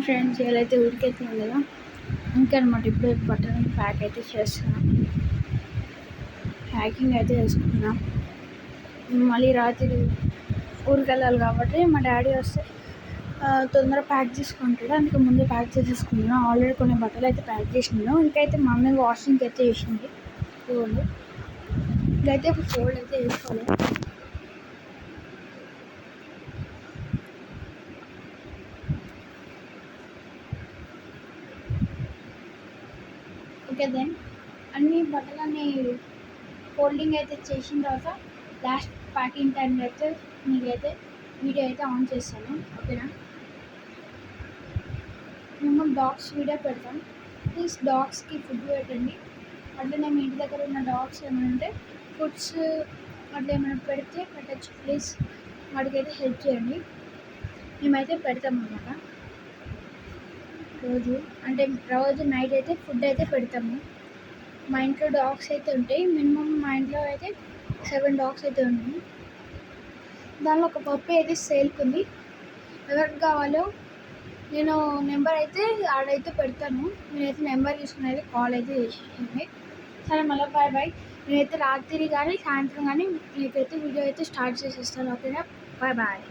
Friends ఇవాళైతే ఊరికైతున్నాం కదా ఇంకనమాట. ఇప్పుడు బట్టలను ప్యాక్ అయితే చేస్తున్నాం, ప్యాకింగ్ అయితే చేసుకున్నాం. మళ్ళీ రాత్రి ఊరికి వెళ్ళాలి కాబట్టి మా డాడీ వస్తే తొందర ప్యాక్ చేసుకుంటాడు, అందుకే ముందే ప్యాక్ చేసేసుకున్నాను. ఆల్రెడీ కొన్ని బట్టలు అయితే ప్యాక్ చేసినాను. ఇంకైతే మమ్మీ వాషింగ్కి అయితే వేసింది ఫోల్డ్. ఇంకైతే ఇప్పుడు ఫోల్డ్ అయితే వేసుకోవాలి. ఓకే, దెన్ అన్ని బట్టలన్నీ ఫోల్డింగ్ అయితే చేసిన తర్వాత లాస్ట్ ప్యాకింగ్ టైంలో అయితే మీకైతే వీడియో అయితే ఆన్ చేస్తాను. ఓకేనా, మేము డాగ్స్ వీడియో పెడతాం. ప్లీజ్ డాగ్స్కి ఫుడ్ పెట్టండి. అట్లనే మీ ఇంటి దగ్గర ఉన్న డాగ్స్ ఏమైనా ఉంటే ఫుడ్స్ అట్లా ఏమైనా పెడితే పెట్టచ్చు. ప్లీజ్ వాటికైతే హెల్ప్ చేయండి. మేమైతే పెడతాం అన్నమాట. రోజు నైట్ అయితే ఫుడ్ అయితే పెడతాము. మా ఇంట్లో డాగ్స్ అయితే ఉంటాయి. మినిమం మా ఇంట్లో అయితే 7 డాగ్స్ అయితే ఉన్నాయి. దానిలో ఒక పప్పి అయితే సేల్కి ఉంది. ఎవరికి కావాలో నేను నెంబర్ అయితే ఆడైతే పెడతాను. నేనైతే నెంబర్ తీసుకుని అయితే కాల్ అయితే చేసేసింది. సరే, మళ్ళీ బాయ్. నేనైతే రాత్రి కానీ సాయంత్రం కానీ మీకైతే వీడియో అయితే స్టార్ట్ చేసేస్తాను. ఓకేనా, బాయ్.